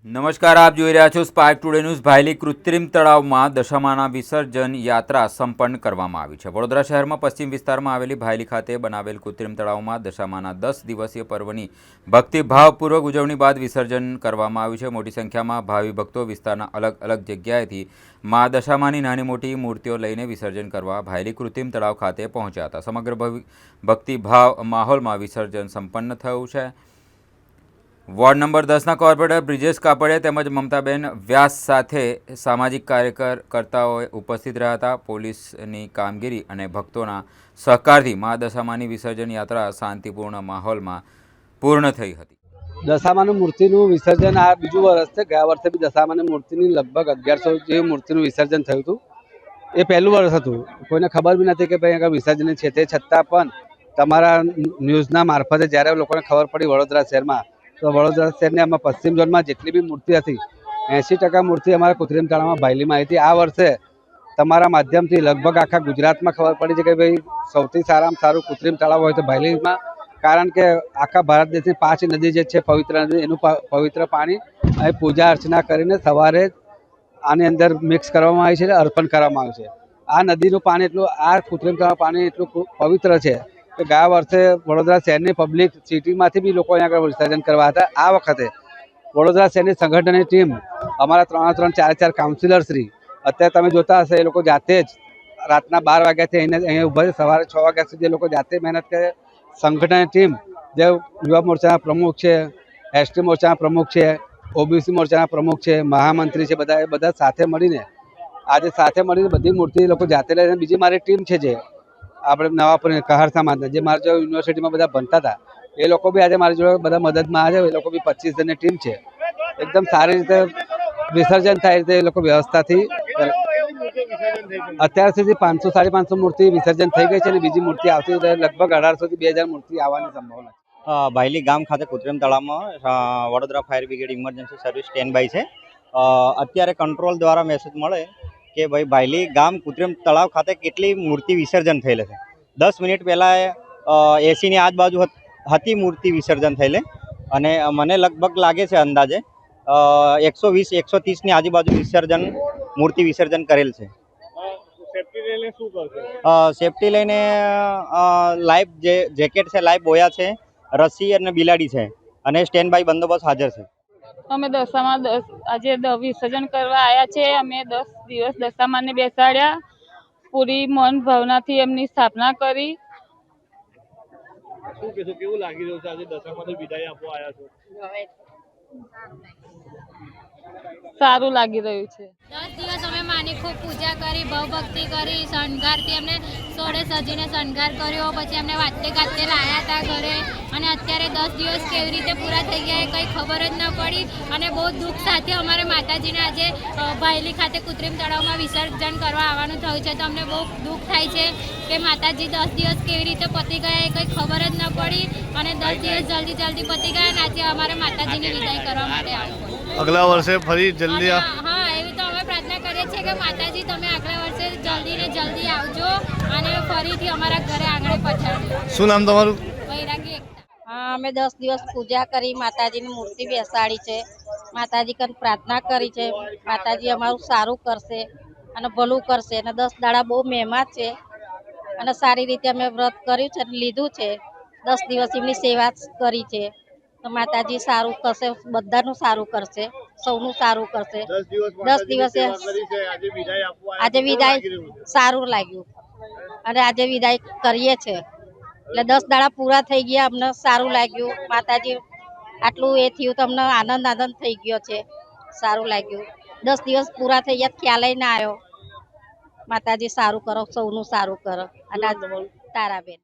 નમસ્કાર, આપ જોઈ રહ્યા છો સ્પાર્ક ટુડે ન્યૂઝ। ભાયલી કૃત્રિમ તળાવમાં દશામાના વિસર્જન યાત્રા સંપન્ન કરવામાં આવી છે। વડોદરા શહેરમાં પશ્ચિમ વિસ્તારમાં આવેલી ભાયલી ખાતે બનાવેલ કૃત્રિમ તળાવમાં દશામાના 10 દિવસીય પર્વની ભક્તિભાવપૂર્વક ઉજવણી બાદ વિસર્જન કરવામાં આવ્યું છે। મોટી સંખ્યામાં ભાવિ ભક્તો વિસ્તારના અલગ અલગ જગ્યાએથી મા દશામાની નાની મોટી મૂર્તિઓ લઈને વિસર્જન કરવા ભાયલી કૃત્રિમ તળાવ ખાતે પહોંચ્યા હતા। સમગ્ર ભક્તિભાવ માહોલમાં વિસર્જન સંપન્ન થયું છે। વોર્ડ નંબર 10ના કોર્પોરેટર બ્રિજેશ કાપડિયા તેમજ મમતાબેન વ્યાસ સાથે સામાજિક કાર્યકર્તાઓએ ઉપસ્થિત રહ્યા હતા। પોલીસની કામગીરી અને ભક્તોના સહકારથી મા દશામાની વિસર્જન યાત્રા શાંતિપૂર્ણ માહોલમાં પૂર્ણ થઈ હતી। દશામાની મૂર્તિનું વિસર્જન આ બીજું વર્ષ છે। ગયા વર્ષે બી દશામાની મૂર્તિની લગભગ 1100 જેવી મૂર્તિનું વિસર્જન થયું હતું। એ પહેલું વર્ષ હતું। કોઈને ખબર બી નથી કે ભાઈ આગળ વિસર્જન છે। તે છતાં પણ તમારા ન્યૂઝના મારફતે જ્યારે લોકોને ખબર પડી વડોદરા શહેરમાં, તો વડોદરા શહેરની આમાં પશ્ચિમ ઝોનમાં જેટલી બી મૂર્તિ હતી 80% મૂર્તિ અમારા કૃત્રિમ તળાવમાં ભાયલીમાં આવી હતી। આ વર્ષે તમારા માધ્યમથી લગભગ આખા ગુજરાતમાં ખબર પડી છે કે ભાઈ સૌથી સારામાં સારું કૃત્રિમ તળાવ હોય તો ભાયલીમાં, કારણ કે આખા ભારત દેશની 5 નદી જે છે પવિત્ર નદી, એનું પવિત્ર પાણી અહીં પૂજા અર્ચના કરીને સવારે આની અંદર મિક્સ કરવામાં આવે છે, અર્પણ કરવામાં આવે છે। આ નદીનું પાણી એટલું, આ કૃત્રિમ તળાવ પાણી એટલું પવિત્ર છે કે ગયા વર્ષે વડોદરા શહેરની પબ્લિક સિટીમાંથી બી લોકો અહીંયા આગળ વિસર્જન કરવા હતા। આ વખતે વડોદરા શહેરની સંગઠનની ટીમ, અમારા 3 4 કાઉન્સિલર શ્રી, અત્યારે તમે જોતા હશે એ લોકો જાતે જ રાતના 12 વાગ્યાથી અહીંયા ઊભા છે, સવારે 6 વાગ્યા સુધી એ લોકો જાતે મહેનત કરે। સંગઠનની ટીમ જે યુવા મોરચાના પ્રમુખ છે, એસટી મોરચાના પ્રમુખ છે, ઓબીસી મોરચાના પ્રમુખ છે, મહામંત્રી છે, બધા સાથે મળીને બધી મૂર્તિ લોકો જાતે લઈને, બીજી મારી ટીમ છે જે આપણે નવાપુર કહાર સમાજના, જે મારા જો યુનિવર્સિટીમાં બધા ભણતા હતા, એ લોકો બી આજે મારી જોડે બધા મદદમાં આવે છે। એ લોકો બી 25 જણની ટીમ છે। એકદમ સારી રીતે વિસર્જન થાય રીતે એ લોકો વ્યવસ્થાથી અત્યાર સુધી 500 550 મૂર્તિ વિસર્જન થઈ ગઈ છે અને બીજી મૂર્તિ આવતી લગભગ 1800 થી 2000 મૂર્તિ આવવાની સંભાવના છે। ભાયલી ગામ ખાતે કૃત્રિમ તળાવમાં Vadodara fire brigade emergency service stand by છે। અત્યારે કંટ્રોલ દ્વારા મેસેજ મળે કે ભાઈ ભાયલી ગામ કૃત્રિમ તળાવ ખાતે કેટલી મૂર્તિ વિસર્જન થયેલ છે। 10 મિનિટ પહેલાં 80ની આજુબાજુ હતી મૂર્તિ વિસર્જન થયેલી, અને મને લગભગ લાગે છે અંદાજે 120 130ની આજુબાજુ મૂર્તિ વિસર્જન કરેલ છે। સેફટી લઈને લાઈફ જેકેટ છે, લાઈફ બોયા છે, રસ્સી અને બિલાડી છે, અને સ્ટેન્ડ બાય બંદોબસ્ત હાજર છે। અમે દશામાં આજે વિસર્જન કરવા આવ્યા છે। અમે 10 દિવસ દશામાને બેસાડ્યા, પૂરી મન ભાવનાથી એમની સ્થાપના કરી। શું કહેશો, કેવું લાગી રહ્યું છે આજે દશામાની વિદાય આપવા આવ્યા છો? સારું લાગી રહ્યું છે। 10 દિવસ અમે માની ખૂબ પૂજા કરી, ભક્તિ કરી, શણગારથી એમને સોળે સજીને શણગાર કર્યો, પછી એમને વાતે ગાતે લાયા હતા ઘરે, અને અત્યારે 10 દિવસ કેવી રીતે પૂરા થઈ ગયા એ કંઈ ખબર જ ન પડી। અને બહુ દુઃખ સાથે અમારે માતાજીને આજે ભાયલી ખાતે કૃત્રિમ તળાવમાં વિસર્જન કરવા આવવાનું થયું છે। તો અમને બહુ દુઃખ થાય છે કે માતાજી 10 દિવસ કેવી રીતે પતી ગયા એ કંઈ ખબર જ ન પડી, અને 10 દિવસ જલ્દી પતી ગયા, અને આજે અમારે માતાજીની વિદાય કરવા માટે આવ્યું। અગલા વર્ષે ફરી જલ્દી હા, એવી તો અમે પ્રાર્થના કરીએ છીએ કે માતાજી તમે આગલા વર્ષે જલ્દી આવજો અને ફરીથી અમારા ઘરે આંગણે પધારજો। શું નામ તમારું? વૈરાગી એકતા। હા, અમે 10 દિવસ પૂજા કરી, માતાજીની મૂર્તિ બેસાડી છે, માતાજી કન પ્રાર્થના કરી છે, માતાજી અમારું સારું કરશે અને ભલું કરશે। અને 10 દાડા બહુ મહેમાન છે અને સારી રીતે અમે વ્રત કર્યું છે, લીધું છે, 10 દિવસ એમની સેવા કરી છે। તો માતાજી સારું કરશે, બધાનું સારું કરશે, સૌનું સારું કરશે। 10 દિવસે આજે વિદાય સારું લાગ્યું, અને આજે વિદાય કરીએ છે એટલે 10 દાડા પૂરા થઈ ગયા, અમને સારું લાગ્યું। માતાજી આટલું એ થયું તો અમને આનંદ થઈ ગયો છે, સારું લાગ્યું। 10 દિવસ પૂરા થઈ ગયા, ખ્યાલ ના આવ્યો। માતાજી સારું કરો, સૌનું સારું કરો। અને તારાબેન